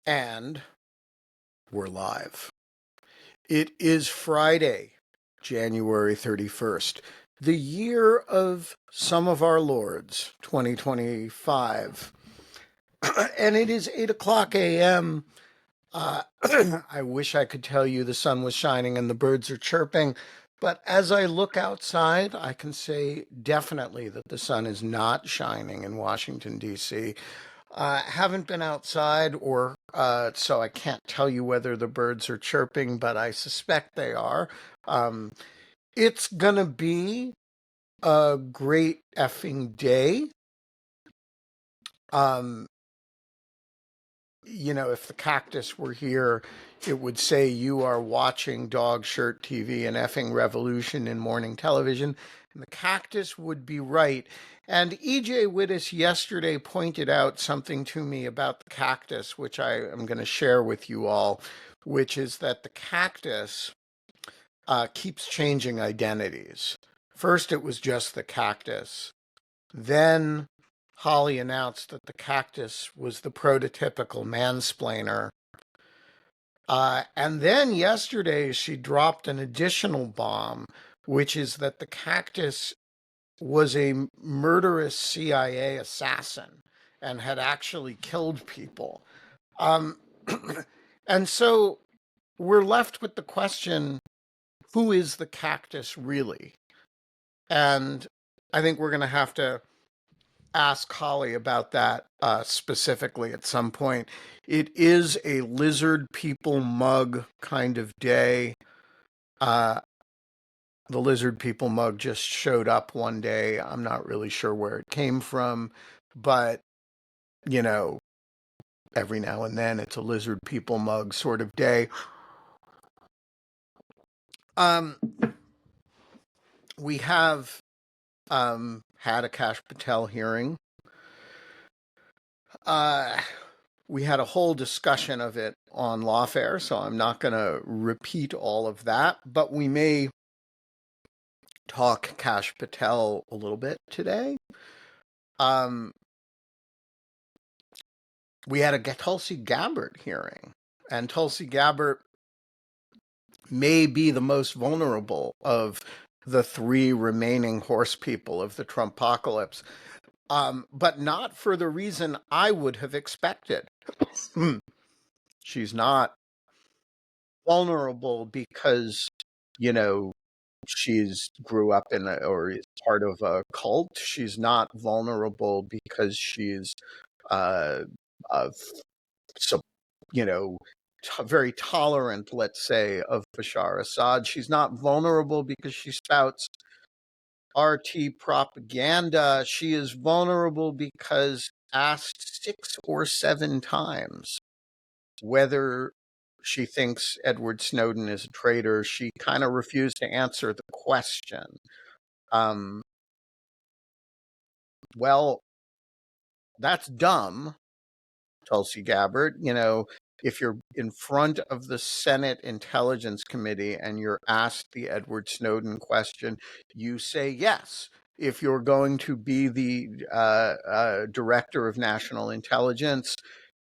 And we're live. It is Friday, January 31st, the year of some of our lords, 2025. And it is 8 o'clock a.m. I wish I could tell you the sun was shining and the birds are chirping, but as I look outside, I can say definitely that the sun is not shining in Washington, D.C. Haven't been outside, so I can't tell you whether the birds are chirping, but I suspect they are. It's gonna be a great effing day. If the cactus were here, it would say you are watching Dog Shirt TV and effing revolution in morning television. And the cactus would be right. And E.J. Wittes yesterday pointed out something to me about the cactus, which I am going to share with you all, which is that the cactus keeps changing identities. First, it was just the cactus. Then Holly announced that the cactus was the prototypical mansplainer. And then yesterday, she dropped an additional bomb, which is that the cactus was a murderous CIA assassin and had actually killed people. And so we're left with the question, who is the cactus really? And I think we're going to have to ask Holly about that specifically at some point. It is a lizard people mug kind of day. The lizard people mug just showed up one day. I'm not really sure where it came from, but, every now and then it's a lizard people mug sort of day. We have had a Kash Patel hearing. We had a whole discussion of it on Lawfare, so I'm not going to repeat all of that, but we may talk Kash Patel a little bit today. We had a Tulsi Gabbard hearing, and Tulsi Gabbard may be the most vulnerable of the three remaining horse people of the Trumpocalypse, but not for the reason I would have expected. She's not vulnerable because, she's grew up in or is part of a cult. She's not vulnerable because she's, very tolerant, let's say, of Bashar Assad. She's not vulnerable because she spouts RT propaganda. She is vulnerable because asked 6 or 7 times whether she thinks Edward Snowden is a traitor, she kind of refused to answer the question. Well, that's dumb, Tulsi Gabbard. If you're in front of the Senate Intelligence Committee and you're asked the Edward Snowden question, you say yes. If you're going to be the Director of National Intelligence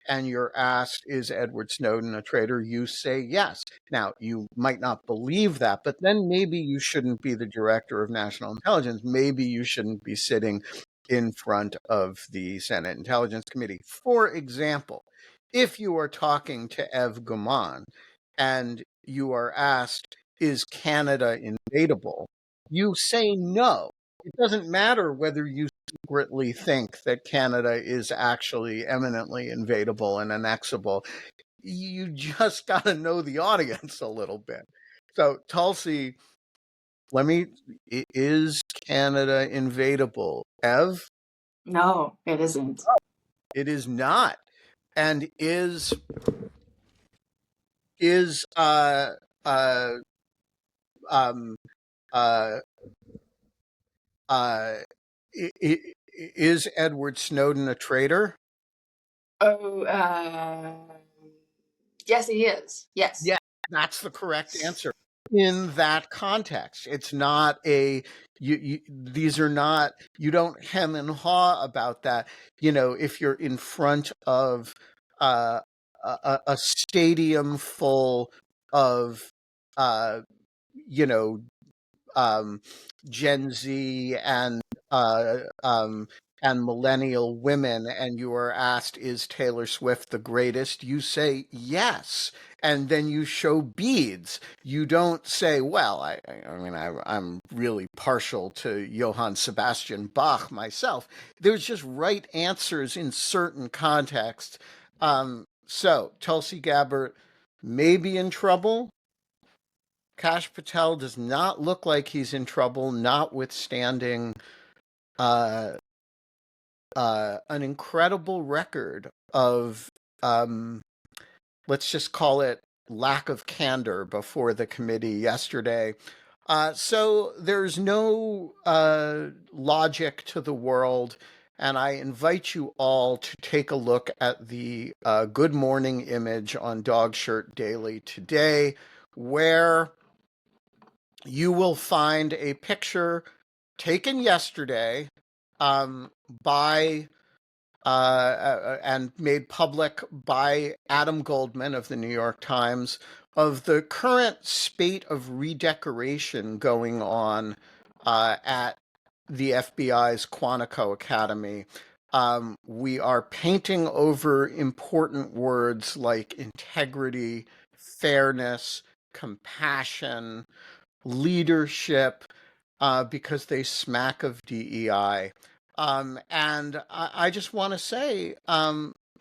and you're asked, is Edward Snowden a traitor? You say yes. Now, you might not believe that, but then maybe you shouldn't be the Director of National Intelligence. Maybe you shouldn't be sitting in front of the Senate Intelligence Committee. For example, if you are talking to Ev Gaumond and you are asked, is Canada invadable? You say no. It doesn't matter whether you secretly think that Canada is actually eminently invadable and annexable. You just got to know the audience a little bit. So, Tulsi, is Canada invadable? Ev? No, it isn't. It is not. And is Edward Snowden a traitor? Oh, yes, he is. Yes. Yeah, that's the correct answer. In that context, it's not these are not, you don't hem and haw about that. If you're in front of a stadium full of uh, you know um, Gen Z uh, um, and millennial women, and you are asked, "Is Taylor Swift the greatest?" You say yes, and then you show beads. You don't say, "Well, I'm really partial to Johann Sebastian Bach myself." There's just right answers in certain contexts. So Tulsi Gabbard may be in trouble. Kash Patel does not look like he's in trouble, notwithstanding uh, an incredible record of, um, let's just call it, lack of candor before the committee yesterday. So there's no logic to the world, and I invite you all to take a look at the Good Morning image on Dog Shirt Daily today, where you will find a picture taken yesterday by and made public by Adam Goldman of the New York Times of the current spate of redecoration going on at the FBI's Quantico Academy. We are painting over important words like integrity, fairness, compassion, leadership, because they smack of DEI. And I just want to say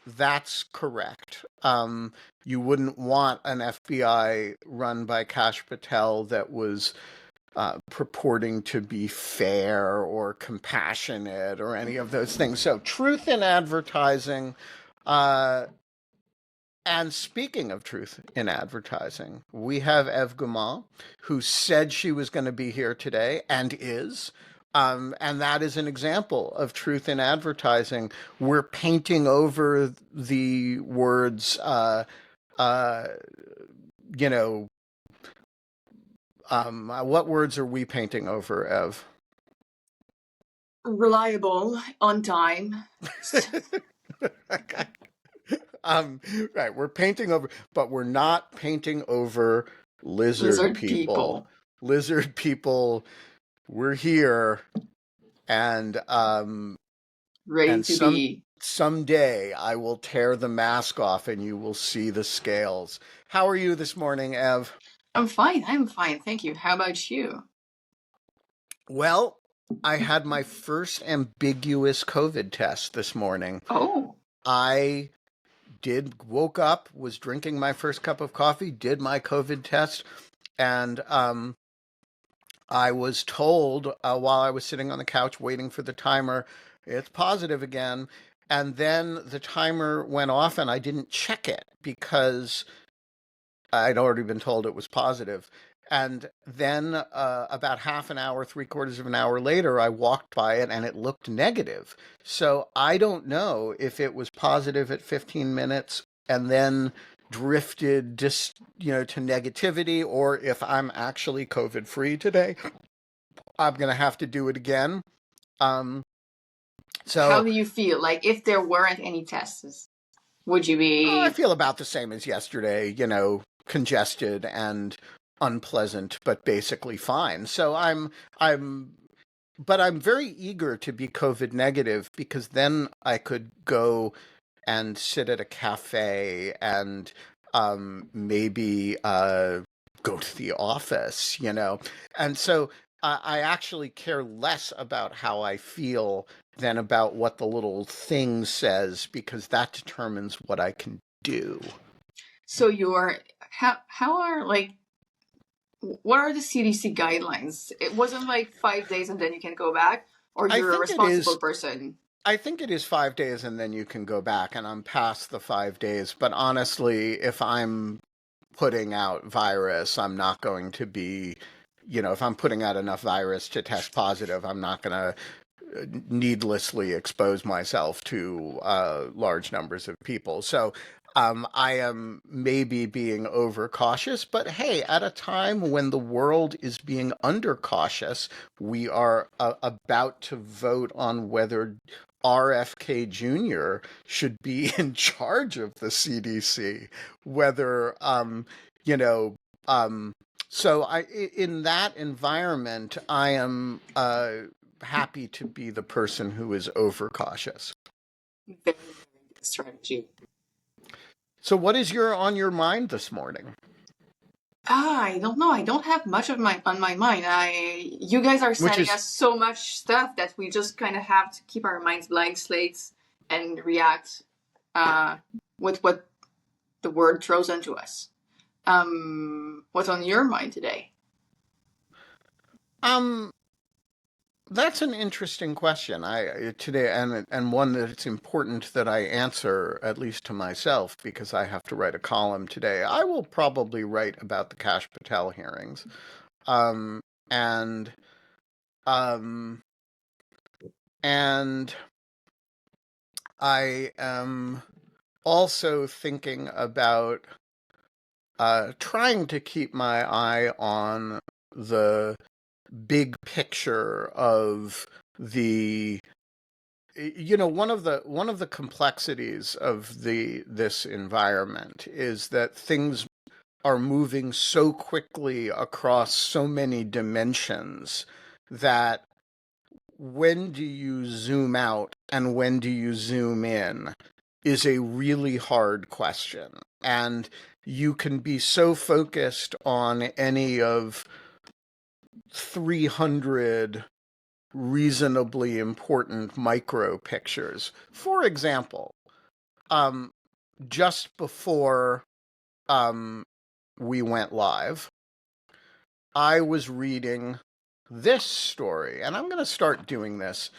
that's correct. You wouldn't want an FBI run by Kash Patel that was purporting to be fair or compassionate or any of those things. So, truth in advertising. And speaking of truth in advertising, we have Eve Gaumond, who said she was going to be here today and is. And that is an example of truth in advertising. We're painting over the words, uh, you know, what words are we painting over, Ev? Reliable, on time. Okay. Right, we're painting over, but we're not painting over lizard Lizard people. people. Lizard people, we're here, and Ready and to be. someday I will tear the mask off, and you will see the scales. How are you this morning, Ev? I'm fine, thank you. How about you? Well, I had my first ambiguous COVID test this morning. Oh, I woke up, was drinking my first cup of coffee, did my COVID test, and I was told while I was sitting on the couch waiting for the timer, it's positive again. And then the timer went off and I didn't check it because I'd already been told it was positive. And then about half an hour, three-quarters of an hour later, I walked by it and it looked negative. So I don't know if it was positive at 15 minutes and then drifted just, to negativity, or if I'm actually COVID free today. I'm going to have to do it again. Um, how so do you feel? Like, if there weren't any tests, would you I be feel about the same as yesterday, congested and unpleasant, but basically fine. So but I'm very eager to be COVID negative because then I could go and sit at a cafe and maybe go to the office, And so I actually care less about how I feel than about what the little thing says because that determines what I can do. so you're how are like what are the CDC guidelines? It wasn't like 5 days and then you can go back, or I you're a think it responsible is person. I think it is 5 days and then you can go back, and I'm past the 5 days. But honestly, if I'm putting out virus, I'm not going to be, if I'm putting out enough virus to test positive, I'm not going to needlessly expose myself to large numbers of people. So I am maybe being overcautious, but hey, at a time when the world is being undercautious, we are about to vote on whether RFK Jr. should be in charge of the CDC, whether, you know, so in that environment, I am happy to be the person who is overcautious. Very, very good strategy. So what is on your mind this morning? I don't know. I don't have much of my on my mind. You guys are Which sending is, us so much stuff that we just kind of have to keep our minds blank slates and react with what the word throws into us. What's on your mind today? um, that's an interesting question. Today, and one that it's important that I answer, at least to myself, because I have to write a column today. I will probably write about the Kash Patel hearings, um, and um, and I am also thinking about trying to keep my eye on the big picture of the one of the complexities of this environment is that things are moving so quickly across so many dimensions that when do you zoom out and when do you zoom in is a really hard question. And you can be so focused on any of 300 reasonably important micro pictures. For example, just before we went live, I was reading this story, and I'm going to start doing this,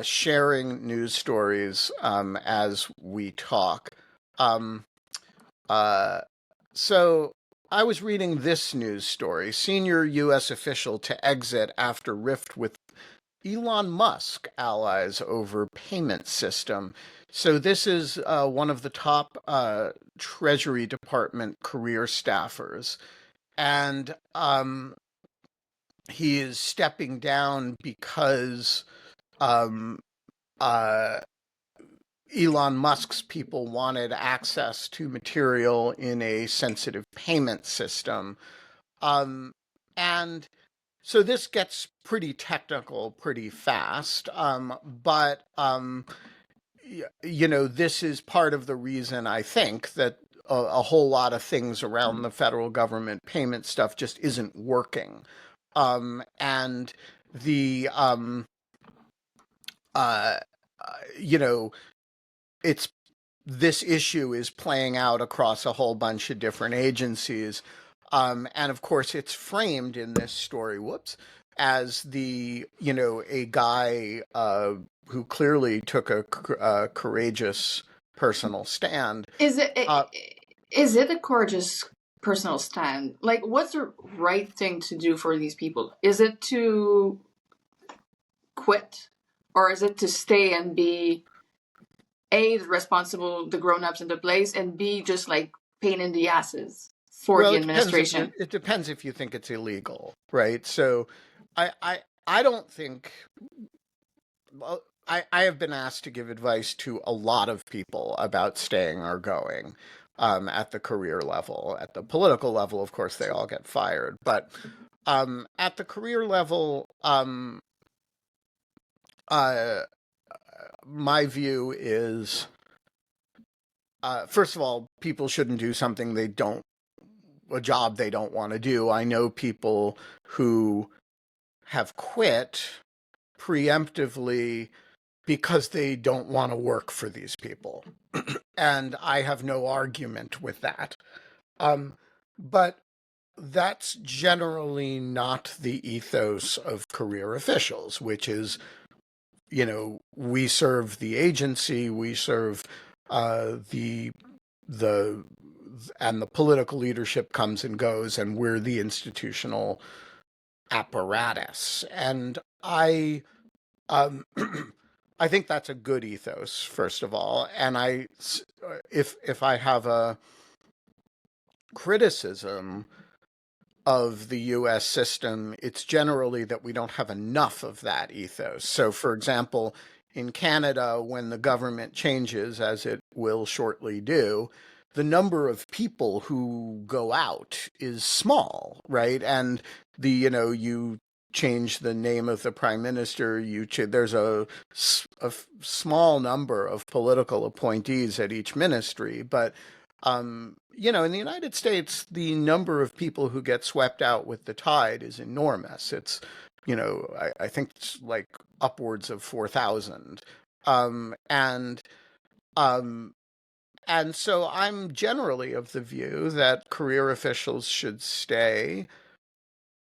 sharing news stories as we talk. So I was reading this news story: senior U.S. official to exit after rift with Elon Musk allies over payment system. So this is one of the top Treasury Department career staffers, and he is stepping down because um, uh, Elon Musk's people wanted access to material in a sensitive payment system. And so this gets pretty technical pretty fast, but this is part of the reason I think that a whole lot of things around the federal government payment stuff just isn't working. And the uh, you know it's this issue is playing out across a whole bunch of different agencies. And of course, it's framed in this story, as a guy who clearly took a courageous personal stand. Is it a courageous personal stand? Like, what's the right thing to do for these people? Is it to quit, or is it to stay and be A, the responsible, the grown-ups in the place, and B, just like pain in the asses for the administration? It depends if you think it's illegal, right? So I don't think, well, I have been asked to give advice to a lot of people about staying or going at the career level. At the political level, of course, they all get fired. But at the career level, my view is, first of all, people shouldn't do something a job they don't want to do. I know people who have quit preemptively because they don't want to work for these people. And I have no argument with that. But that's generally not the ethos of career officials, which is, we serve the agency, we serve the and the political leadership comes and goes, and we're the institutional apparatus. And I I think that's a good ethos, first of all. And if I have a criticism of the U.S. system, it's generally that we don't have enough of that ethos. So, for example, in Canada, when the government changes, as it will shortly do, the number of people who go out is small, right? And you change the name of the prime minister, there's a small number of political appointees at each ministry, but in the United States, the number of people who get swept out with the tide is enormous. It's, I think it's like upwards of 4,000. Um, and um, and so I'm generally of the view that career officials should stay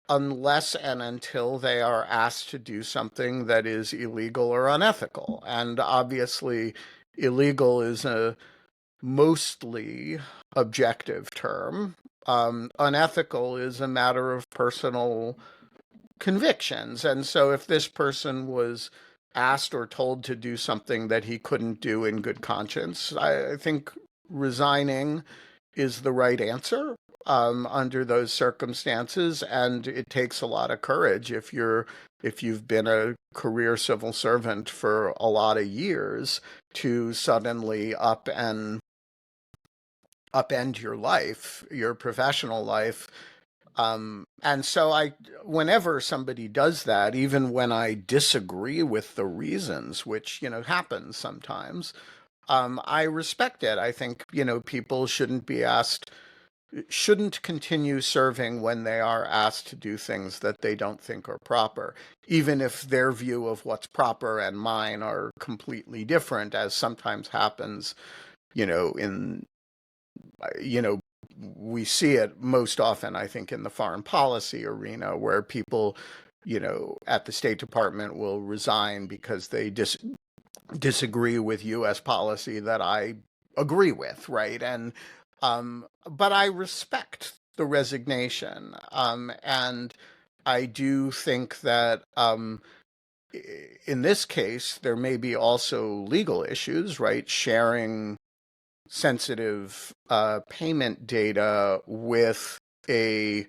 unless and until they are asked to do something that is illegal or unethical. And obviously, illegal is a mostly objective term. Unethical is a matter of personal convictions. And so if this person was asked or told to do something that he couldn't do in good conscience, I think resigning is the right answer under those circumstances. And it takes a lot of courage if you've been a career civil servant for a lot of years to suddenly upend your life, your professional life. And so whenever somebody does that, even when I disagree with the reasons, which, happens sometimes, I respect it. I think, people shouldn't continue serving when they are asked to do things that they don't think are proper, even if their view of what's proper and mine are completely different, as sometimes happens, in we see it most often, I think, in the foreign policy arena, where people, at the State Department will resign because they disagree with U.S. policy that I agree with, right? And but I respect the resignation, and I do think that in this case there may be also legal issues, right? Sharing sensitive payment data with a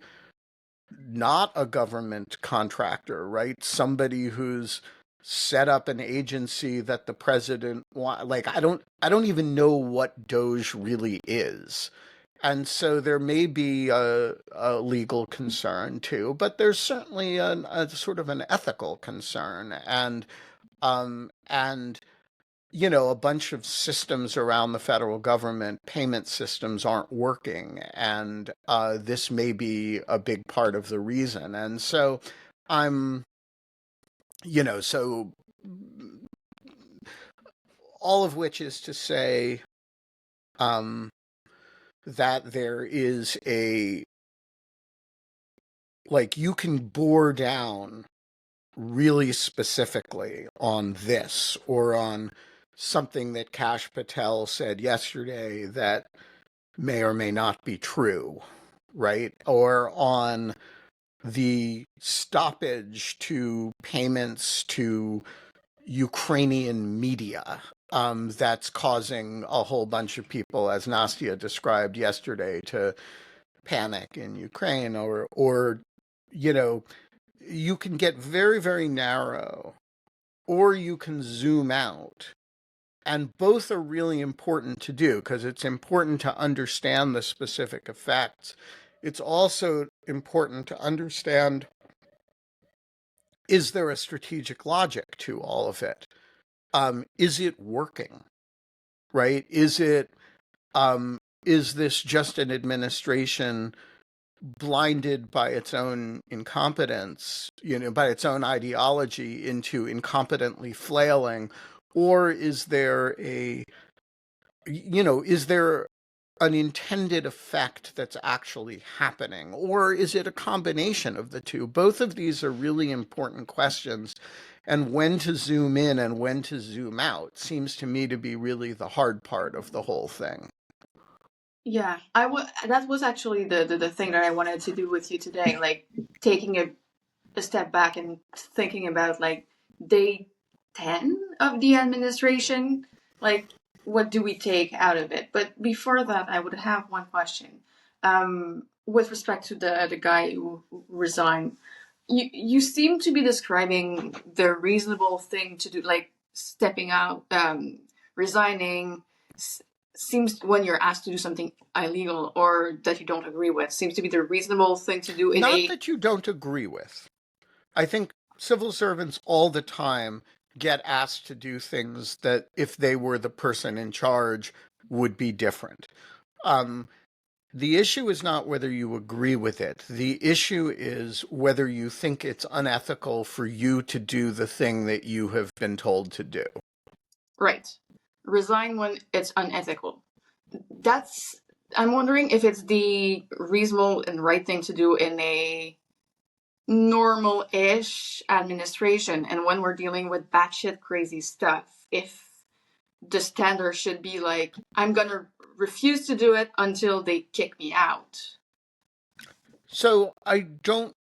not a government contractor, right? Somebody who's set up an agency that the president like I don't even know what Doge really is. And so there may be a legal concern too, but there's certainly a sort of an ethical concern, and a bunch of systems around the federal government, payment systems aren't working, and this may be a big part of the reason. And so I'm, so all of which is to say that there is you can bore down really specifically on this or on something that Kash Patel said yesterday that may or may not be true, right? Or on the stoppage to payments to Ukrainian media that's causing a whole bunch of people, as Nastya described yesterday, to panic in Ukraine, or you can get very, very narrow, or you can zoom out. And both are really important to do because it's important to understand the specific effects. It's also important to understand, is there a strategic logic to all of it? Is it working, right? Is this just an administration blinded by its own incompetence, by its own ideology into incompetently flailing? Or is there is there an intended effect that's actually happening? Or is it a combination of the two? Both of these are really important questions. And when to zoom in and when to zoom out seems to me to be really the hard part of the whole thing. Yeah, that was actually the thing that I wanted to do with you today, like taking a step back and thinking about like day 10 of the administration, like what do we take out of it? But before that, I would have one question. With respect to the guy who resigned, you seem to be describing the reasonable thing to do, like stepping out, resigning, seems, when you're asked to do something illegal or that you don't agree with, seems to be the reasonable thing to do in Not a. that you don't agree with. I think civil servants all the time get asked to do things that if they were the person in charge would be different. The issue is not whether you agree with it. The issue is whether you think it's unethical for you to do the thing that you have been told to do. Right. Resign when it's unethical. That's. I'm wondering if it's the reasonable and right thing to do in a normal-ish administration, and when we're dealing with batshit crazy stuff, if the standard should be like, I'm gonna refuse to do it until they kick me out. So I don't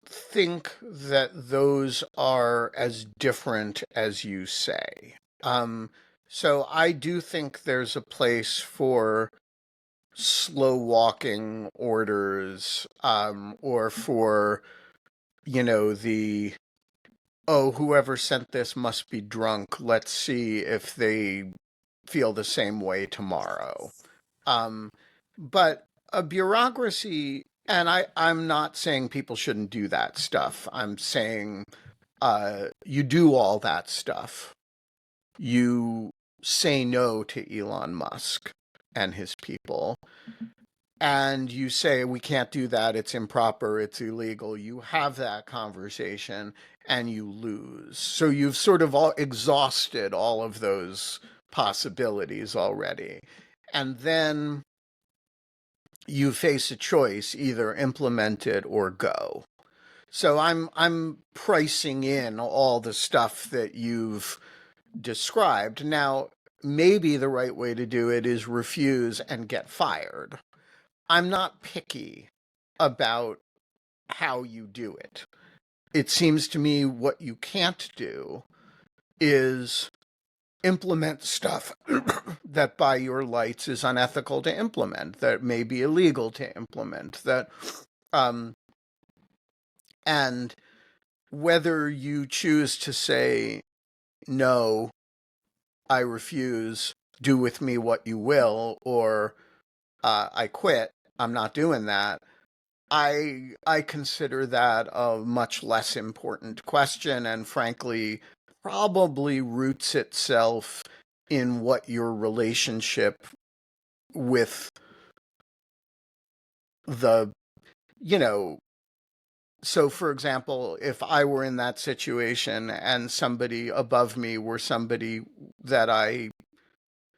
think that those are as different as you say. So I do think there's a place for slow walking orders, or for, whoever sent this must be drunk. Let's see if they feel the same way tomorrow. Um, but a bureaucracy, and I'm not saying people shouldn't do that stuff. I'm saying you do all that stuff. You say no to Elon Musk and his people, and you say, we can't do that, it's improper, it's illegal. You have that conversation and you lose. So you've sort of exhausted all of those possibilities already. And then you face a choice, either implement it or go. So I'm pricing in all the stuff that you've described. Now, maybe the right way to do it is refuse and get fired. I'm not picky about how you do it. It seems to me what you can't do is implement stuff that by your lights is unethical to implement, that may be illegal to implement, that and whether you choose to say, no, I refuse, do with me what you will, or I quit, I'm not doing that, I consider that a much less important question, and frankly, probably roots itself in what your relationship with the, you know, so for example, if I were in that situation and somebody above me were somebody that I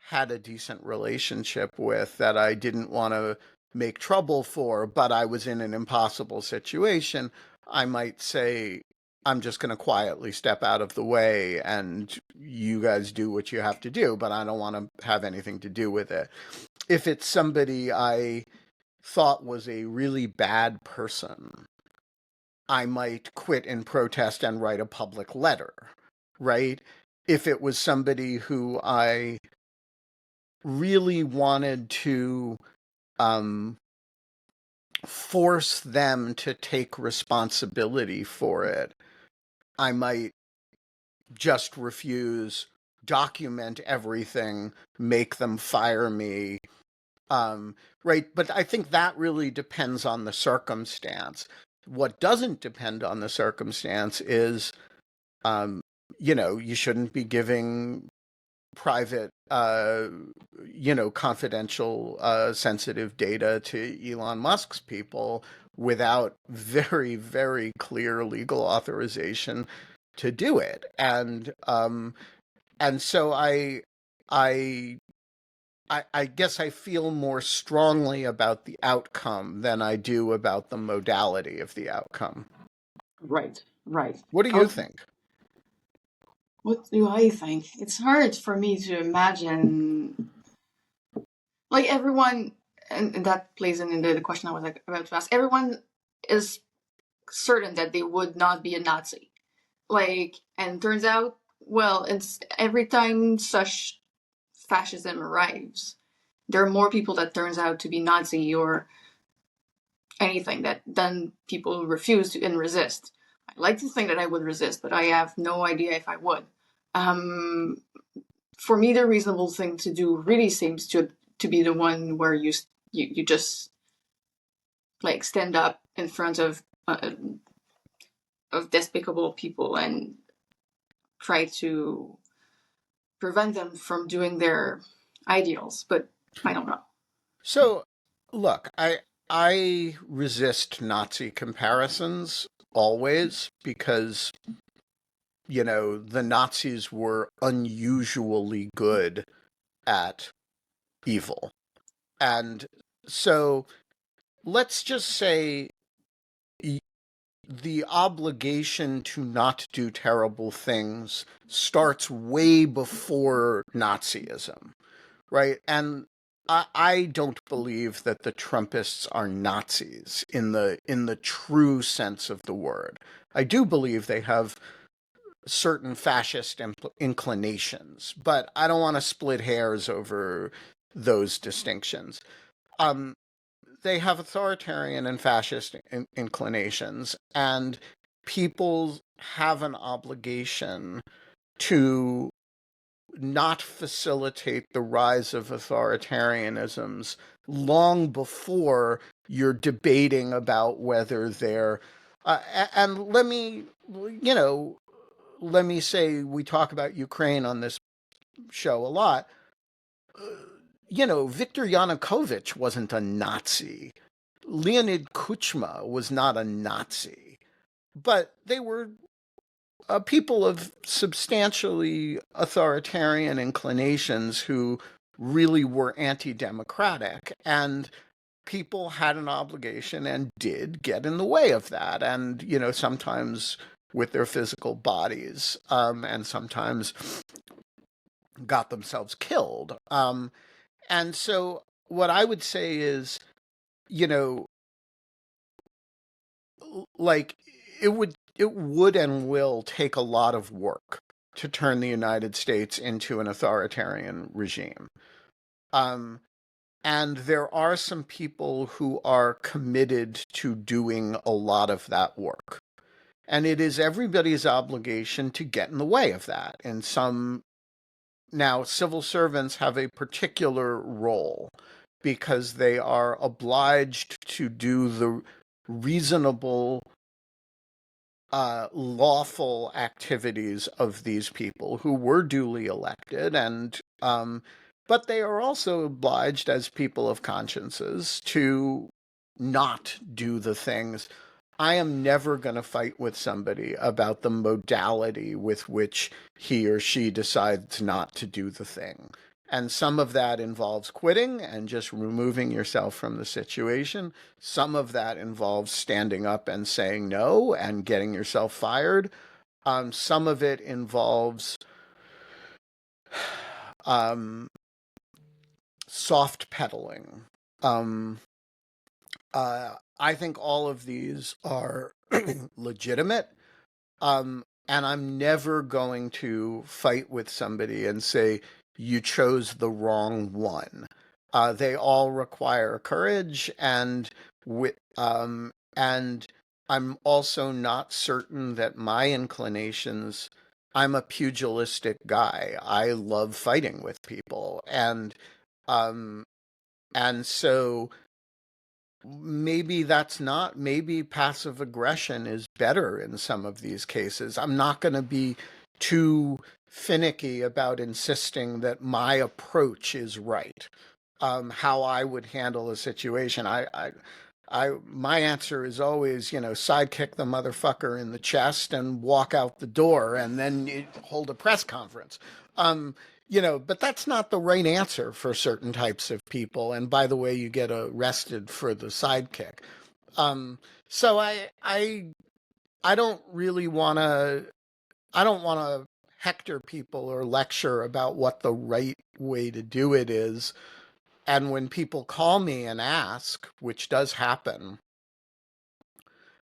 had a decent relationship with, that I didn't want to make trouble for, but I was in an impossible situation, I might say, I'm just going to quietly step out of the way and you guys do what you have to do, but I don't want to have anything to do with it. If it's somebody I thought was a really bad person, I might quit in protest and write a public letter, right? If it was somebody who I really wanted to force them to take responsibility for it, I might just refuse, document everything, make them fire me. Right? But I think that really depends on the circumstance. What doesn't depend on the circumstance is, you shouldn't be giving private, confidential, sensitive data to Elon Musk's people without very, very clear legal authorization to do it. And so I guess I feel more strongly about the outcome than I do about the modality of the outcome. Right, right. What do you think? What do I think? It's hard for me to imagine, like, everyone, and that plays into the question I was like about to ask. Everyone is certain that they would not be a Nazi, like, and turns out, well, it's every time such fascism arrives, there are more people that turns out to be Nazi or anything that then people refuse to and resist. I like to think that I would resist, but I have no idea if I would. For me, the reasonable thing to do really seems to be the one where you just like stand up in front of despicable people and try to prevent them from doing their ideals. But I don't know. So, look, I resist Nazi comparisons always because, the Nazis were unusually good at evil. And so let's just say the obligation to not do terrible things starts way before Nazism, right? And I don't believe that the Trumpists are Nazis in the true sense of the word. I do believe they have certain fascist inclinations, but I don't want to split hairs over those distinctions. Um, they have authoritarian and fascist inclinations, and people have an obligation to not facilitate the rise of authoritarianisms long before you're debating about whether they're and let me say, we talk about Ukraine on this show a lot. Viktor Yanukovych wasn't a Nazi. Leonid Kuchma was not a Nazi, but they were people of substantially authoritarian inclinations who really were anti-democratic, and people had an obligation and did get in the way of that, and sometimes with their physical bodies, and sometimes got themselves killed. And so what I would say is, you know, like it would and will take a lot of work to turn the United States into an authoritarian regime. Um, and there are some people who are committed to doing a lot of that work. And it is everybody's obligation to get in the way of that. And now, civil servants have a particular role because they are obliged to do the reasonable, lawful activities of these people who were duly elected, and but they are also obliged as people of consciences to not do the things. I am never going to fight with somebody about the modality with which he or she decides not to do the thing. And some of that involves quitting and just removing yourself from the situation. Some of that involves standing up and saying no and getting yourself fired. Some of it involves um, soft pedaling. Um, I think all of these are legitimate. And I'm never going to fight with somebody and say, you chose the wrong one. They all require courage, and I'm also not certain that my inclinations. I'm a pugilistic guy. I love fighting with people, um, and so maybe passive aggression is better in some of these cases. I'm not going to be too finicky about insisting that my approach is right. How I would handle a situation. My answer is always, sidekick the motherfucker in the chest and walk out the door, and then you hold a press conference. Um, but that's not the right answer for certain types of people. And by the way, you get arrested for the sidekick. Um, so I don't really want to. I don't want to hector people or lecture about what the right way to do it is. And when people call me and ask, which does happen,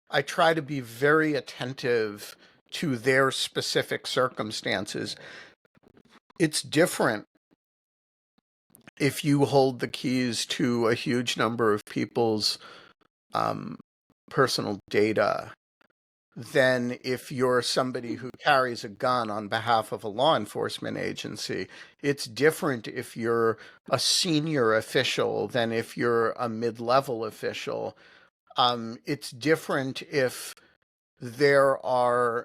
I try to be very attentive to their specific circumstances. It's different if you hold the keys to a huge number of people's personal data than if you're somebody who carries a gun on behalf of a law enforcement agency. It's different if you're a senior official than if you're a mid-level official. It's different if there are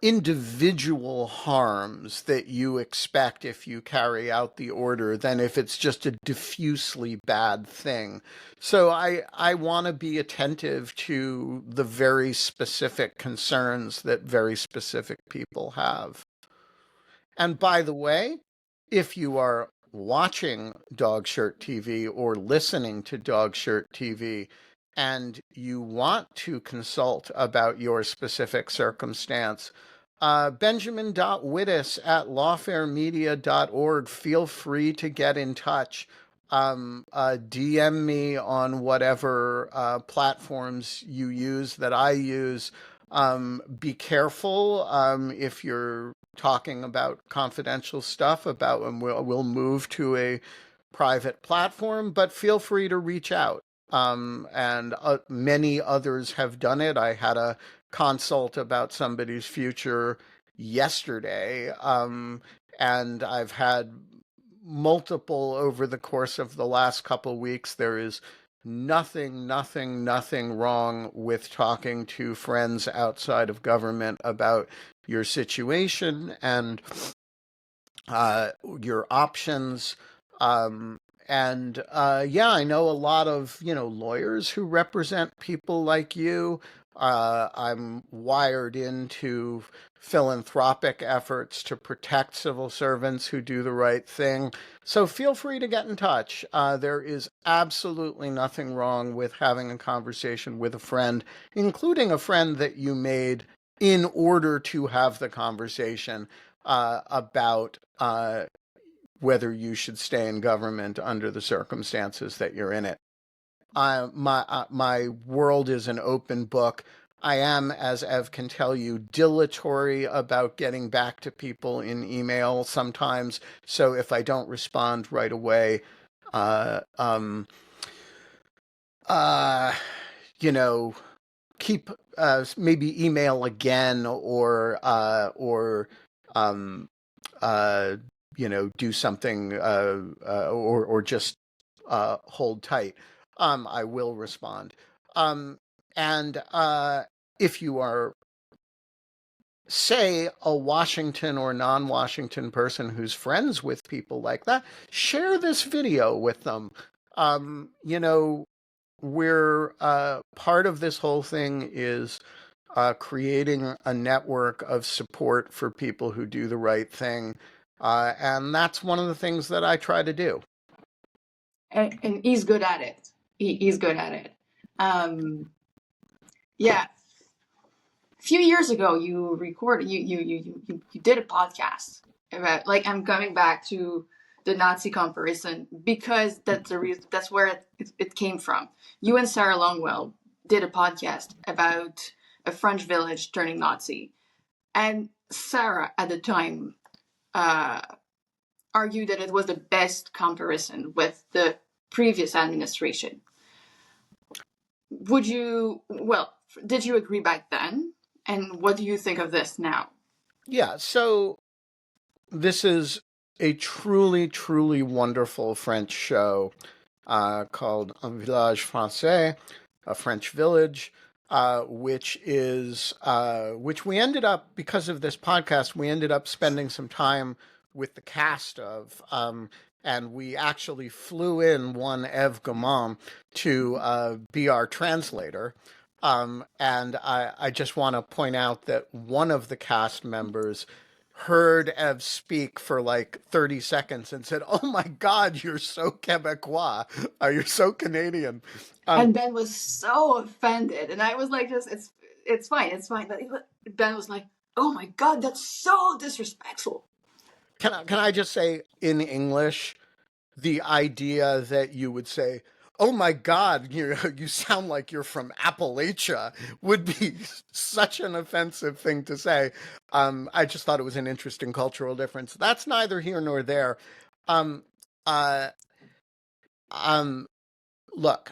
individual harms that you expect if you carry out the order than if it's just a diffusely bad thing. So I want to be attentive to the very specific concerns that very specific people have. And by the way, if you are watching Dog Shirt TV or listening to Dog Shirt TV and you want to consult about your specific circumstance, Benjamin.Wittes at lawfaremedia.org. Feel free to get in touch. DM me on whatever platforms you use that I use. Be careful if you're talking about confidential stuff about, and we'll move to a private platform, but feel free to reach out. And many others have done it. I had a consult about somebody's future yesterday, and I've had multiple over the course of the last couple weeks. There is nothing wrong with talking to friends outside of government about your situation and your options. Yeah, I know a lot of, lawyers who represent people like you. I'm wired into philanthropic efforts to protect civil servants who do the right thing. So feel free to get in touch. There is absolutely nothing wrong with having a conversation with a friend, including a friend that you made in order to have the conversation about whether you should stay in government under the circumstances that you're in it. My world is an open book. I am, as Ev can tell you, dilatory about getting back to people in email sometimes. So if I don't respond right away, you know, keep maybe email again or do something or just hold tight. I will respond. And if you are, say, a Washington or non-Washington person who's friends with people like that, share this video with them. We're part of this whole thing is creating a network of support for people who do the right thing. And that's one of the things that I try to do. And he's good at it. He's good at it. Yeah. A few years ago, you recorded, you did a podcast about, like, I'm coming back to the Nazi comparison because that's the reason, that's where it came from. You and Sarah Longwell did a podcast about a French village turning Nazi. And Sarah, at the time, argued that it was the best comparison with the previous administration. Did you agree back then? And what do you think of this now? Yeah, so this is a truly wonderful French show called Un Village Français, a French village, which we ended up, because of this podcast, we ended up spending some time with the cast of, and we actually flew in one Eve Gaumond to be our translator. And I just want to point out that one of the cast members heard Ev speak for like 30 seconds and said, "Oh my God, you're so Quebecois. You're so Canadian." And Ben was so offended. And I was like, it's fine. But Ben was like, "Oh my God, that's so disrespectful." Can I just say in English, the idea that you would say, "Oh my God, you sound like you're from Appalachia," would be such an offensive thing to say. I just thought it was an interesting cultural difference. That's neither here nor there. Um, uh, Look,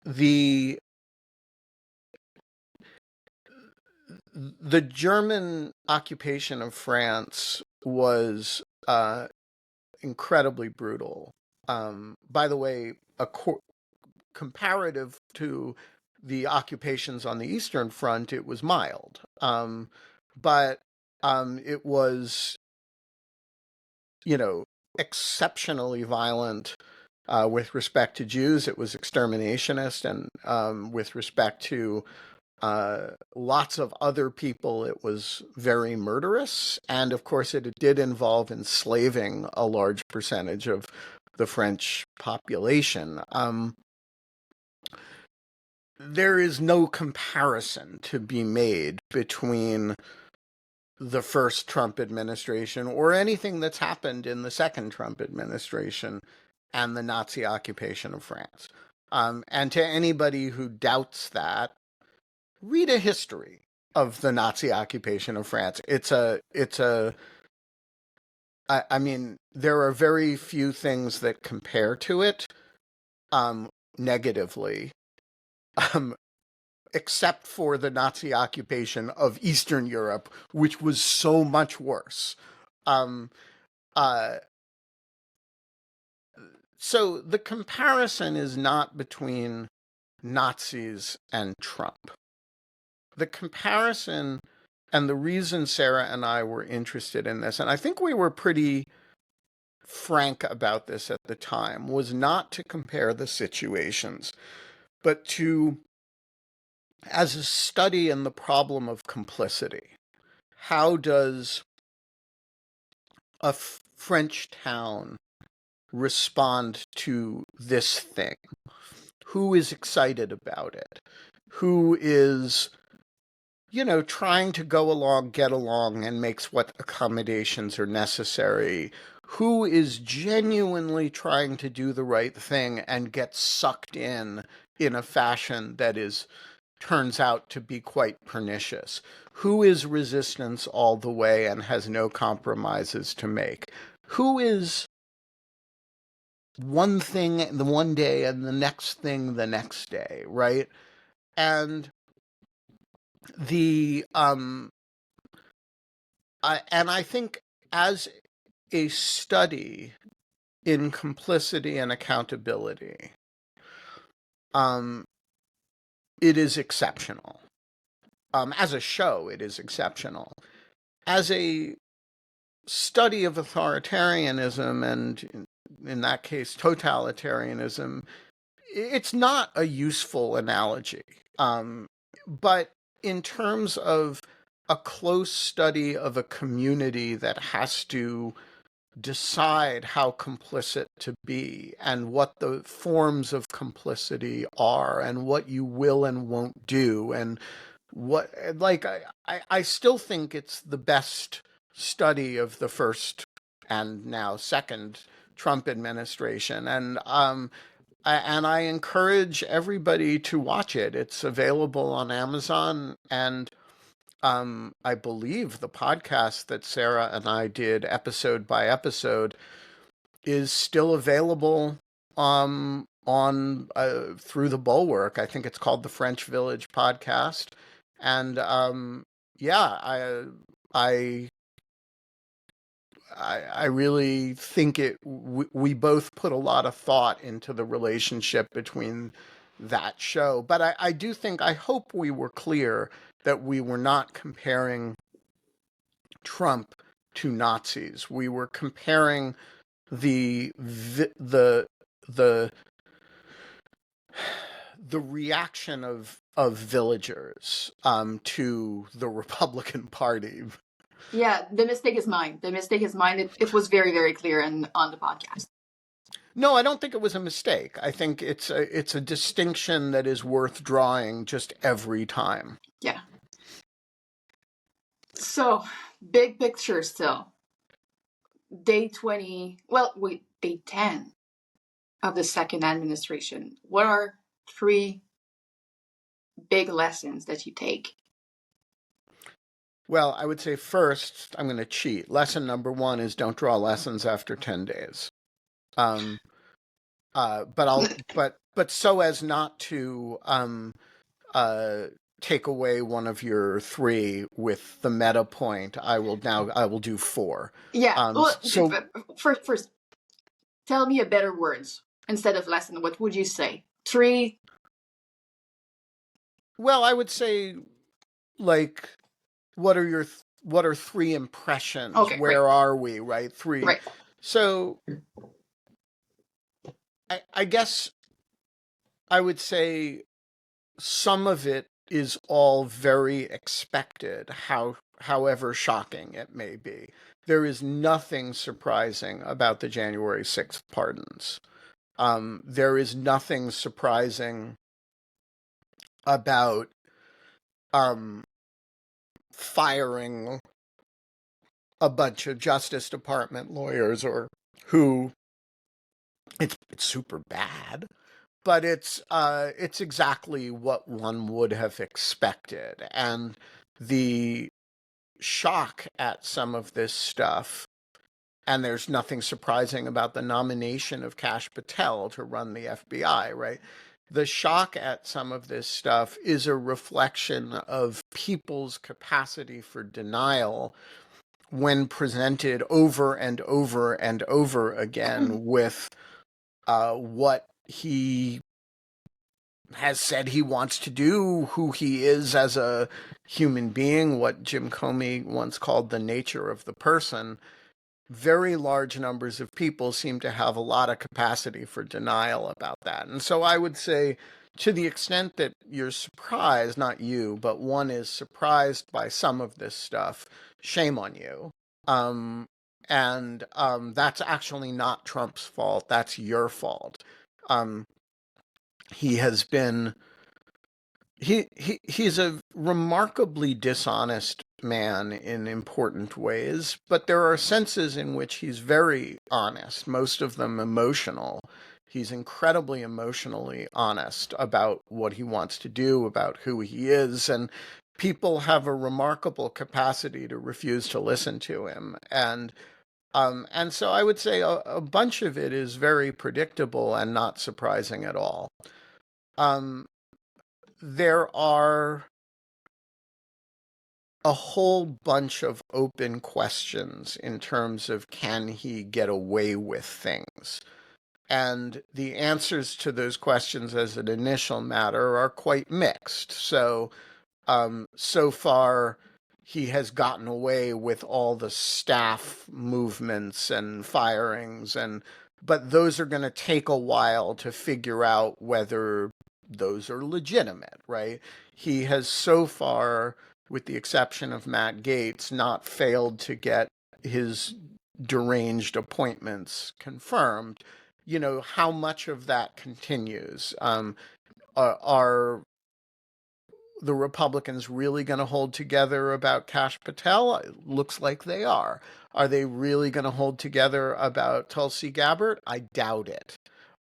the the German occupation of France was incredibly brutal. By the way, comparative to the occupations on the Eastern Front, it was mild. But it was, exceptionally violent. With respect to Jews, it was exterminationist, and with respect to lots of other people, it was very murderous. And of course, it did involve enslaving a large percentage of the French population. There is no comparison to be made between the first Trump administration or anything that's happened in the second Trump administration and the Nazi occupation of France. And to anybody who doubts that, read a history of the Nazi occupation of France. I mean, there are very few things that compare to it, negatively, um, except for the Nazi occupation of Eastern Europe, which was so much worse. Um, uh, so the comparison is not between Nazis and Trump. The comparison and the reason Sarah and I were interested in this, and I think we were pretty frank about this at the time, was not to compare the situations, but to, as a study in the problem of complicity. How does a French town respond to this thing? Who is excited about it? Who is, trying to go along, get along, and makes what accommodations are necessary? Who is genuinely trying to do the right thing and gets sucked in a fashion that turns out to be quite pernicious? Who is resistance all the way and has no compromises to make? Who is one thing the one day and the next thing the next day, right? And I think as a study in complicity and accountability, it is exceptional. As a show, it is exceptional. As a study of authoritarianism and, in that case, totalitarianism, it's not a useful analogy. But in terms of a close study of a community that has to decide how complicit to be and what the forms of complicity are and what you will and won't do, and what, like, I still think it's the best study of the first and now second Trump administration. And I encourage everybody to watch it. It's available on Amazon, and I believe the podcast that Sarah and I did episode by episode is still available on through the Bulwark. I think it's called the French Village Podcast, and yeah, I I really think we both put a lot of thought into the relationship between that show. But I do think, I hope we were clear that we were not comparing Trump to Nazis. We were comparing the the reaction of villagers to the Republican Party. Yeah, the mistake is mine. The mistake is mine. It was very, very clear on the podcast. No, I don't think it was a mistake. I think it's a distinction that is worth drawing just every time. Yeah. So, big picture still. Day 20, well, wait, day 10 of the second administration. What are 3 big lessons that you take? Well, I would say first, I'm going to cheat. Lesson number 1 is don't draw lessons after 10 days. But so as not to take away one of your three with the meta point, I will do four. Yeah. Well, So first, tell me a better words instead of lesson. What would you say? Three. well, I would say, like, what are three impressions? Okay. Right. Where are we? Right, three. Right. So I guess I would say some of it is all very expected, however shocking it may be. There is nothing surprising about the January 6th pardons. There is nothing surprising about um, firing a bunch of Justice Department lawyers, or who it's super bad, but it's exactly what one would have expected. And the shock at some of this stuff, and there's nothing surprising about the nomination of Kash Patel to run the FBI, right? The shock at some of this stuff is a reflection of people's capacity for denial when presented over and over and over again with what he has said he wants to do, who he is as a human being, what Jim Comey once called the nature of the person. Very large numbers of people seem to have a lot of capacity for denial about that. And so I would say, to the extent that you're surprised, not you, but one is surprised by some of this stuff, shame on you. Um, and that's actually not Trump's fault. That's your fault. Um, he has been he's a remarkably dishonest man in important ways, but there are senses in which he's very honest, most of them emotional. He's incredibly emotionally honest about what he wants to do, about who he is, and people have a remarkable capacity to refuse to listen to him. And so I would say a bunch of it is very predictable and not surprising at all. Um, there are a whole bunch of open questions in terms of, can he get away with things? And the answers to those questions as an initial matter are quite mixed. So far, he has gotten away with all the staff movements and firings, but those are going to take a while to figure out whether those are legitimate, right? He has so far, with the exception of Matt Gaetz, not failed to get his deranged appointments confirmed. How much of that continues? Are the Republicans really going to hold together about Kash Patel? It looks like they are. Are they really going to hold together about Tulsi Gabbard? I doubt it.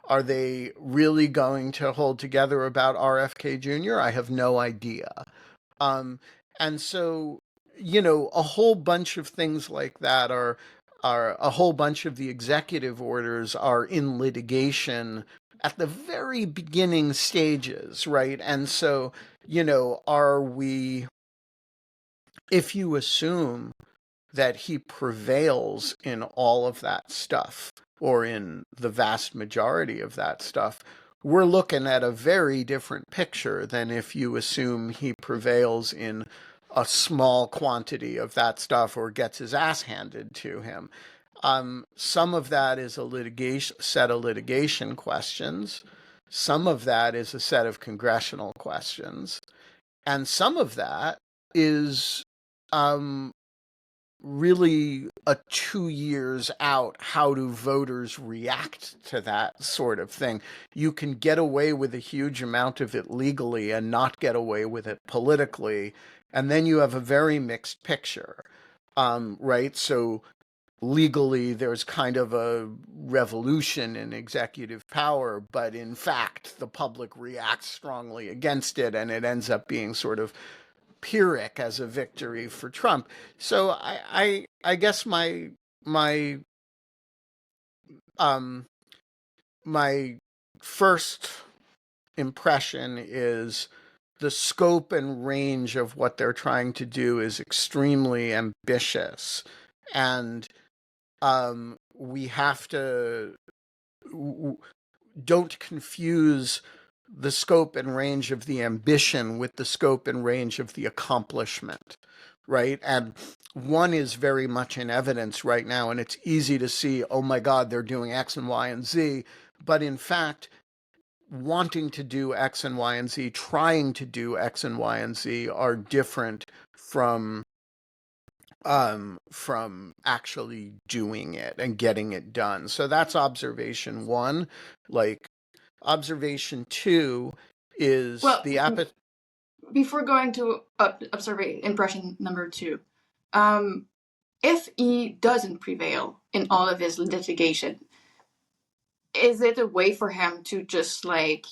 Are they really going to hold together about RFK Jr.? I have no idea. Um, and so, a whole bunch of things like that are a whole bunch of the executive orders are in litigation at the very beginning stages, right? And so, are we, if you assume that he prevails in all of that stuff, or in the vast majority of that stuff, we're looking at a very different picture than if you assume he prevails in a small quantity of that stuff or gets his ass handed to him. Some of that is a set of litigation questions. Some of that is a set of congressional questions. And some of that is um, really a 2 years out, how do voters react to that sort of thing? You can get away with a huge amount of it legally and not get away with it politically. And then you have a very mixed picture, right? So legally, there's kind of a revolution in executive power, but in fact, the public reacts strongly against it, and it ends up being sort of Pyrrhic as a victory for Trump. So I guess my um my first impression is the scope and range of what they're trying to do is extremely ambitious, and we have to don't confuse the scope and range of the ambition with the scope and range of the accomplishment, right? And one is very much in evidence right now, and it's easy to see, oh my God, they're doing X and Y and Z. But in fact, wanting to do X and Y and Z, trying to do X and Y and Z are different from actually doing it and getting it done. So that's observation one. Like, observation two is Well, the appetite. before going to impression number two, if he doesn't prevail in all of his litigation, is it a way for him to just like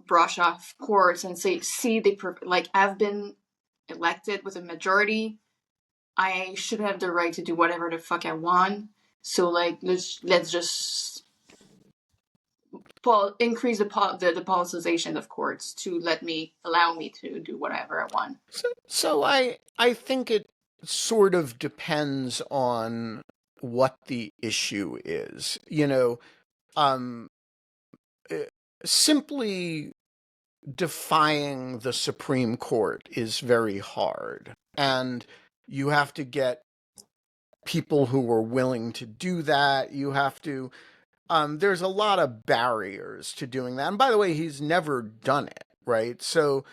brush off courts and say, see, like I've been elected with a majority, I should have the right to do whatever the fuck I want. So like let's just increase the politicization of courts to allow me to do whatever I want. So I think it sort of depends on what the issue is. Um, simply defying the Supreme Court is very hard, and you have to get people who are willing to do that. You have to, there's a lot of barriers to doing that. And by the way, he's never done it, right? So,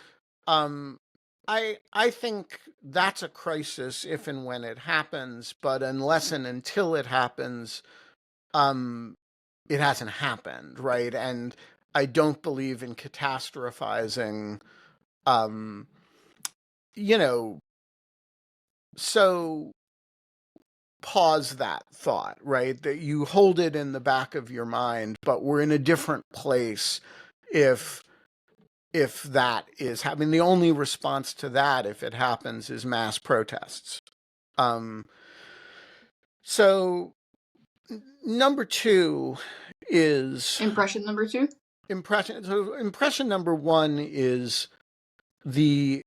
um, I think that's a crisis if and when it happens, but unless and until it happens, um, it hasn't happened, right? And I don't believe in catastrophizing, um, you know, so pause that thought, right? That you hold it in the back of your mind, but we're in a different place if that is happening. The only response to that, if it happens, is mass protests. Um, so number two is Impression number two. Impression number one is the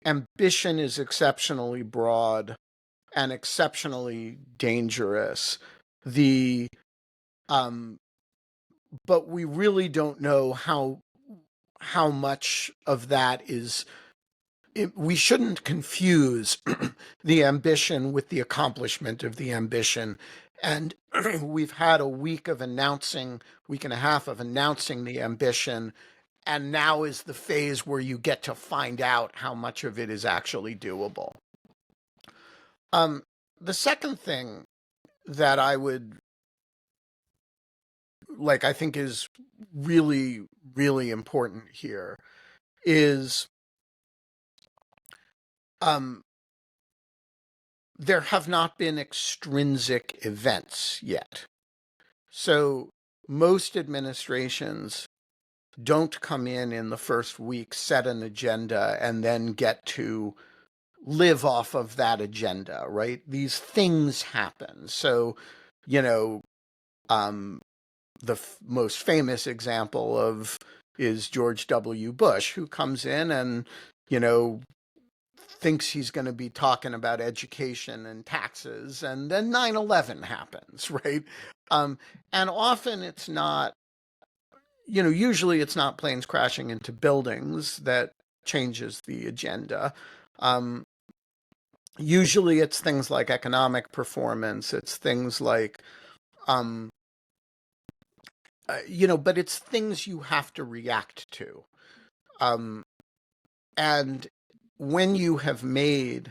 ambition is exceptionally broad and exceptionally dangerous. The but we really don't know how much of that is. We shouldn't confuse the ambition with the accomplishment of the ambition. And we've had a week and a half of announcing the ambition, and now is the phase where you get to find out how much of it is actually doable. The second thing that I would I think is really, really important here is there have not been extrinsic events yet. So most administrations don't come in the first week, set an agenda, and then get to live off of that agenda, right? These things happen. So, the most famous example is George W. Bush, who comes in and, thinks he's going to be talking about education and taxes, and then 9/11 happens, right? And often it's not, usually it's not planes crashing into buildings that changes the agenda. Usually it's things like economic performance, it's things like, but it's things you have to react to. And when you have made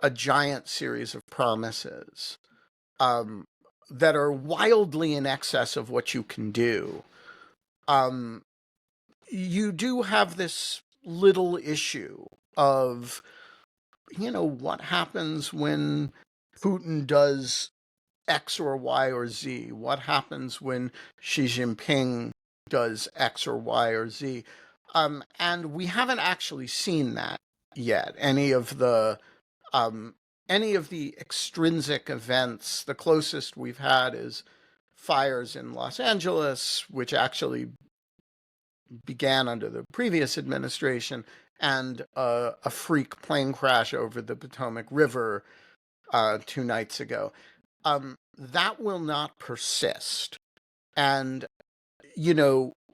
a giant series of promises that are wildly in excess of what you can do, you do have this little issue of, what happens when Putin does X or Y or Z? What happens when Xi Jinping does X or Y or Z? And we haven't actually seen that yet. Any of the extrinsic events, the closest we've had is fires in Los Angeles, which actually began under the previous administration and a freak plane crash over the Potomac River 2 nights ago. That will not persist. And,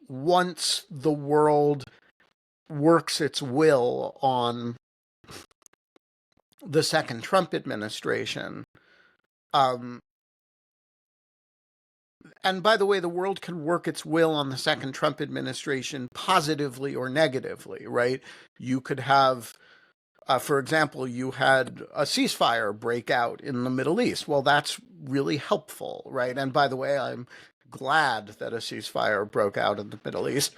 once the world works its will on the second Trump administration, um, and by the way, the world can work its will on the second Trump administration positively or negatively, right? You could have, for example, you had a ceasefire break out in the Middle East. Well, that's really helpful, right? And by the way, I'm glad that a ceasefire broke out in the Middle East.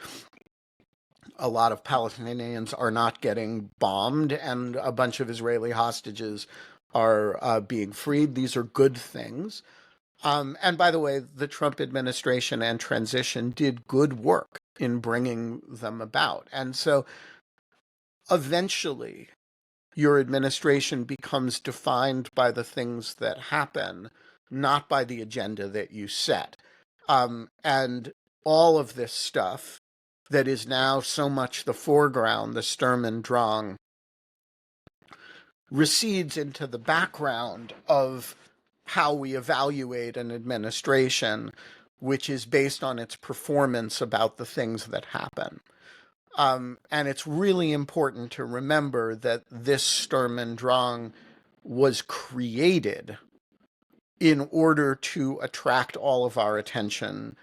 A lot of Palestinians are not getting bombed, and a bunch of Israeli hostages are being freed. These are good things. And by the way, the Trump administration and transition did good work in bringing them about. And so eventually, your administration becomes defined by the things that happen, not by the agenda that you set. And all of this stuff that is now so much the foreground, the Sturm und Drang, recedes into the background of how we evaluate an administration, which is based on its performance about the things that happen. And it's really important to remember that this Sturm und Drang was created in order to attract all of our attention,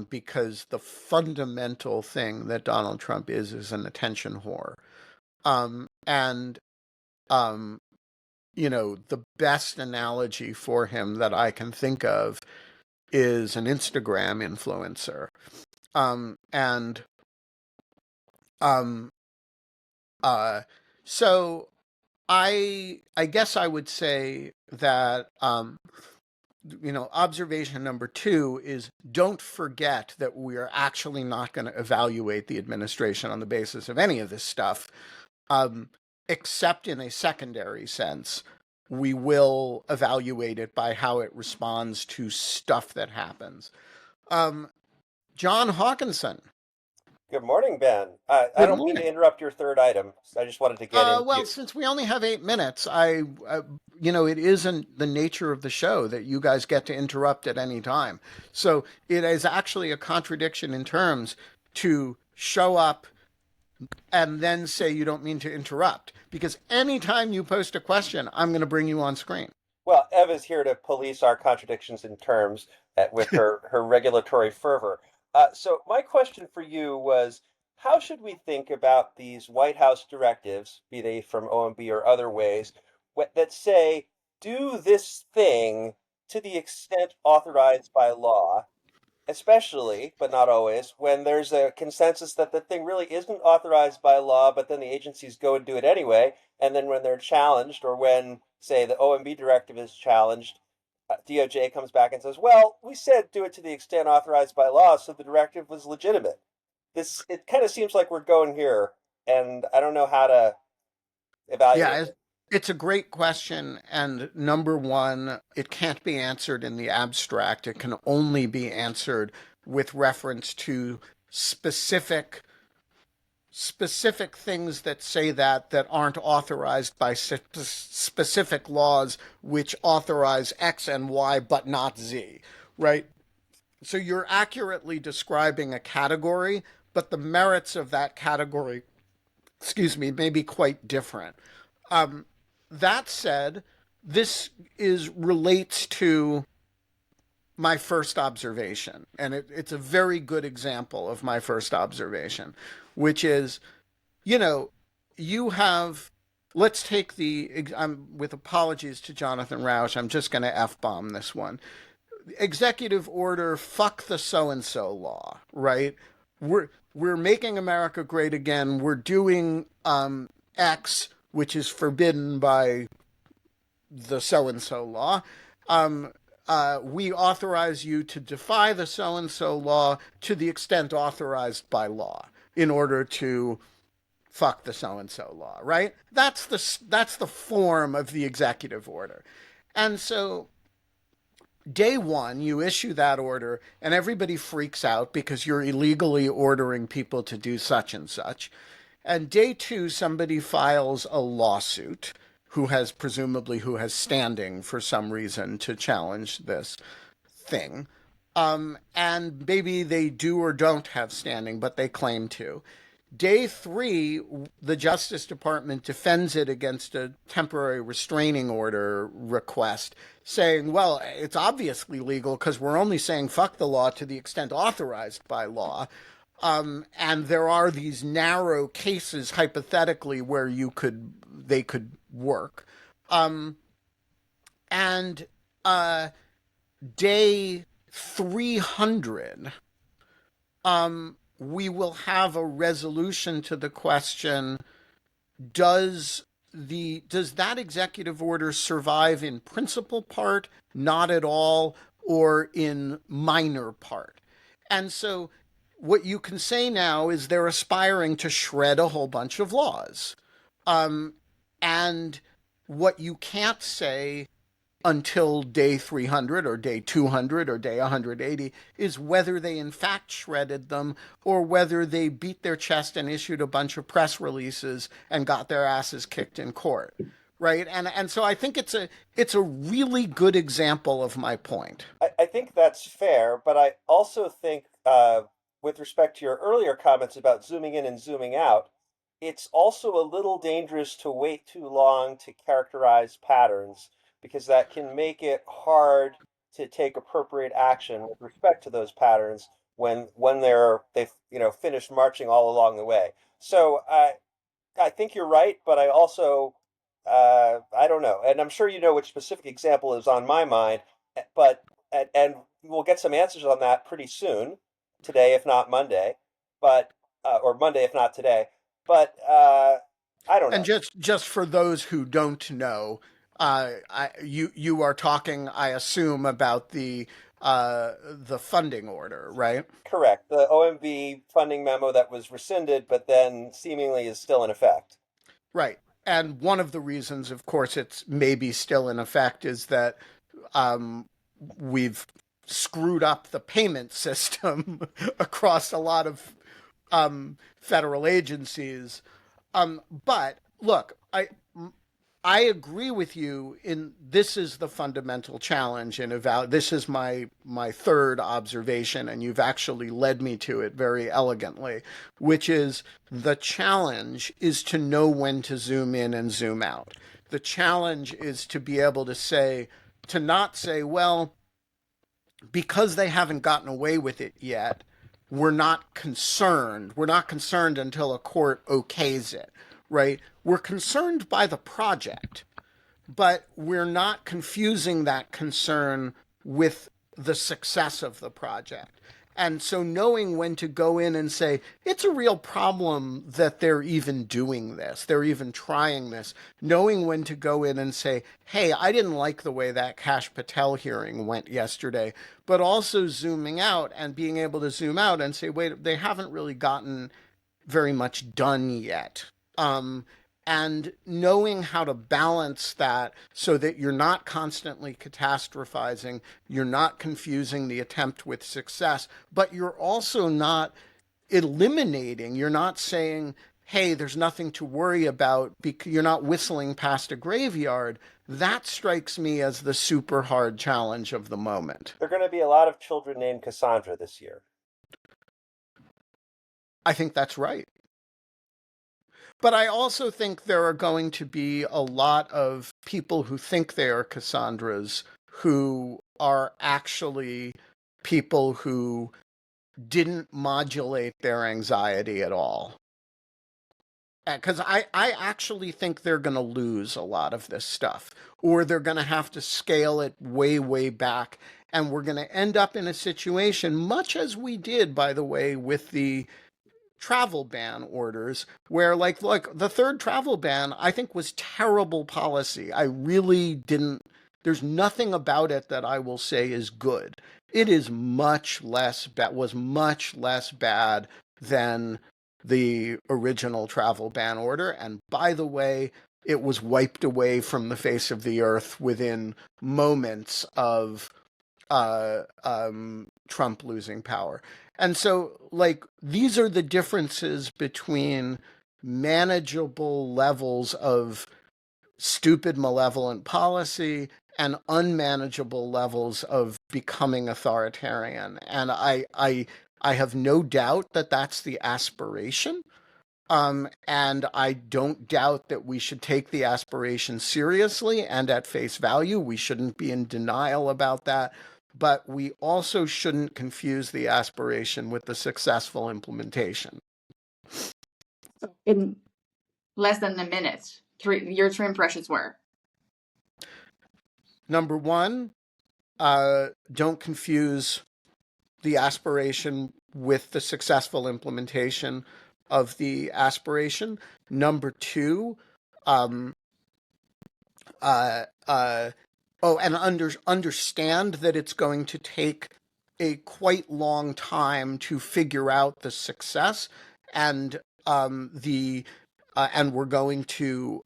because the fundamental thing that Donald Trump is an attention whore. And the best analogy for him that I can think of is an Instagram influencer. And so I guess I would say that observation number 2 is don't forget that we are actually not going to evaluate the administration on the basis of any of this stuff, except in a secondary sense. We will evaluate it by how it responds to stuff that happens. John Hawkinson. Good morning, Ben. I Good don't mean morning. to interrupt your third item. I just wanted to get into. Well, since we only have 8 minutes, it isn't the nature of the show that you guys get to interrupt at any time. So it is actually a contradiction in terms to show up and then say you don't mean to interrupt. Because anytime you post a question, I'm going to bring you on screen. Well, Eva's here to police our contradictions in terms with her regulatory fervor. So my question for you was, how should we think about these White House directives, be they from OMB or other ways, that say, do this thing to the extent authorized by law, especially, but not always, when there's a consensus that the thing really isn't authorized by law, but then the agencies go and do it anyway. And then when they're challenged, or when, say, the OMB directive is challenged, DOJ comes back and says, well, we said do it to the extent authorized by law, so the directive was legitimate. It kind of seems like we're going here, and I don't know how to evaluate Yeah, it. it's a great question. And number one, it can't be answered in the abstract. It can only be answered with reference to specific things that say that aren't authorized by specific laws which authorize X and Y but not Z, right? So you're accurately describing a category, but the merits of that category, may be quite different. That said, this is relates to my first observation, and it's a very good example of my first observation, which is, you know, you have. Let's take with apologies to Jonathan Rausch, I'm just going to F-bomb this one. Executive order, fuck the so-and-so law, right? We're making America great again. We're doing X, which is forbidden by the so-and-so law. We authorize you to defy the so-and-so law to the extent authorized by law in order to fuck the so-and-so law, right? That's the form of the executive order. And so day one, you issue that order, and everybody freaks out because you're illegally ordering people to do such and such. And day two, somebody files a lawsuit who has standing for some reason to challenge this thing. And maybe they do or don't have standing, but they claim to. Day three, the Justice Department defends it against a temporary restraining order request, saying, well, it's obviously legal because we're only saying fuck the law to the extent authorized by law. And there are these narrow cases, hypothetically, where they could work. And day 300, we will have a resolution to the question: does that executive order survive in principal part, not at all, or in minor part? And so what you can say now is they're aspiring to shred a whole bunch of laws. And what you can't say until day 300 or day 200 or day 180 is whether they in fact shredded them or whether they beat their chest and issued a bunch of press releases and got their asses kicked in court. Right. And so I think it's a really good example of my point. I think that's fair, but I also think, with respect to your earlier comments about zooming in and zooming out, it's also a little dangerous to wait too long to characterize patterns because that can make it hard to take appropriate action with respect to those patterns when they've finished marching all along the way. So I think you're right, but I also I don't know, and I'm sure you know which specific example is on my mind, but and we'll get some answers on that pretty soon, today if not Monday, but or Monday if not today, but I don't And know. just for those who don't know, you are talking, I assume, about the funding order, right? Correct. The OMB funding memo that was rescinded, but then seemingly is still in effect. Right. And one of the reasons, of course, it's maybe still in effect is that we've screwed up the payment system across a lot of federal agencies. But look, I agree with you in this is the fundamental challenge in this is my third observation, and you've actually led me to it very elegantly, which is the challenge is to know when to zoom in and zoom out. The challenge is to be able to not say, well, because they haven't gotten away with it yet, we're not concerned. We're not concerned until a court okays it, right? We're concerned by the project, but we're not confusing that concern with the success of the project. And so knowing when to go in and say, it's a real problem that they're even doing this, they're even trying this, knowing when to go in and say, hey, I didn't like the way that Kash Patel hearing went yesterday, but also zooming out and being able to zoom out and say, wait, they haven't really gotten very much done yet. And knowing how to balance that so that you're not constantly catastrophizing, you're not confusing the attempt with success, but you're also not eliminating, you're not saying, hey, there's nothing to worry about, because you're not whistling past a graveyard. That strikes me as the super hard challenge of the moment. There are going to be a lot of children named Cassandra this year. I think that's right. But I also think there are going to be a lot of people who think they are Cassandras who are actually people who didn't modulate their anxiety at all. Because I actually think they're going to lose a lot of this stuff, or they're going to have to scale it way, way back. And we're going to end up in a situation, much as we did, by the way, with the travel ban orders, where like the third travel ban I think was terrible policy. I really didn't, there's nothing about it that I will say is good. It is was much less bad than the original travel ban order, and by the way, it was wiped away from the face of the earth within moments of Trump losing power. And so, like, these are the differences between manageable levels of stupid, malevolent policy and unmanageable levels of becoming authoritarian. And I have no doubt that that's the aspiration. And I don't doubt that we should take the aspiration seriously and at face value. We shouldn't be in denial about that. But we also shouldn't confuse the aspiration with the successful implementation. In less than a minute, your three impressions were? Number one, don't confuse the aspiration with the successful implementation of the aspiration. Number two, and understand that it's going to take a quite long time to figure out the success, and we're going to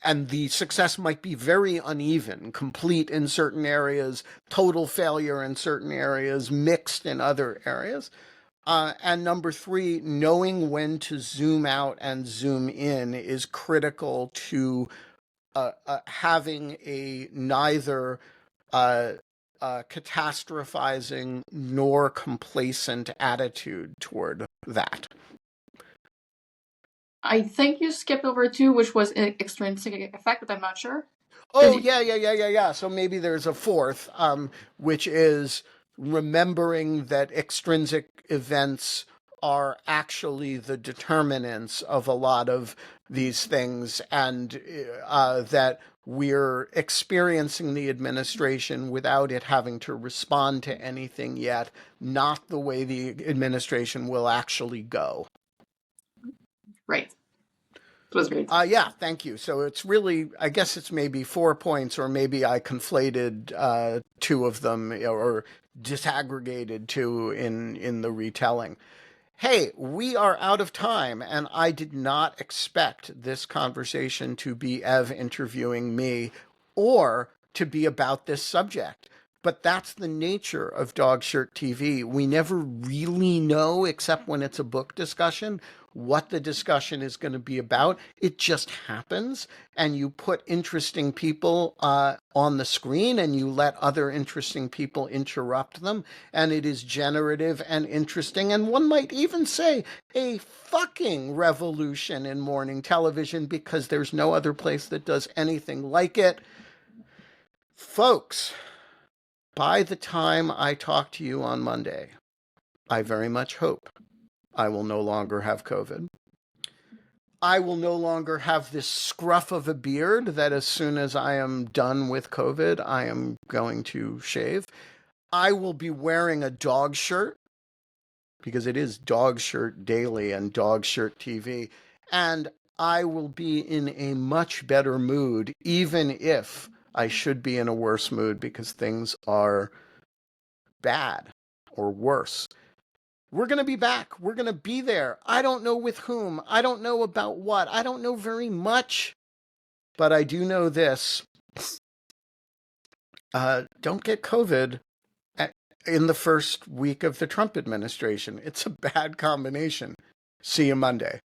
and the success might be very uneven, complete in certain areas, total failure in certain areas, mixed in other areas. And number three, knowing when to zoom out and zoom in is critical to having a neither catastrophizing nor complacent attitude toward that. I think you skipped over two, which was extrinsic effect, but I'm not sure. Oh, yeah. So maybe there's a fourth, which is remembering that extrinsic events are actually the determinants of a lot of these things, and that we're experiencing the administration without it having to respond to anything yet, not the way the administration will actually go. Right. It was great. Yeah, thank you. So it's really, I guess it's maybe 4 points, or maybe I conflated two of them or disaggregated two in the retelling. Hey, we are out of time, and I did not expect this conversation to be Ev interviewing me or to be about this subject. But that's the nature of Dog Shirt TV. We never really know, except when it's a book discussion, what the discussion is going to be about. It just happens, and you put interesting people on the screen, and you let other interesting people interrupt them, and it is generative and interesting, and one might even say a fucking revolution in morning television, because there's no other place that does anything like it. Folks, by the time I talk to you on Monday, I very much hope I will no longer have COVID. I will no longer have this scruff of a beard that as soon as I am done with COVID, I am going to shave. I will be wearing a dog shirt, because it is Dog Shirt Daily and Dog Shirt TV. And I will be in a much better mood, even if I should be in a worse mood because things are bad or worse. We're going to be back. We're going to be there. I don't know with whom. I don't know about what. I don't know very much. But I do know this. Don't get COVID in the first week of the Trump administration. It's a bad combination. See you Monday.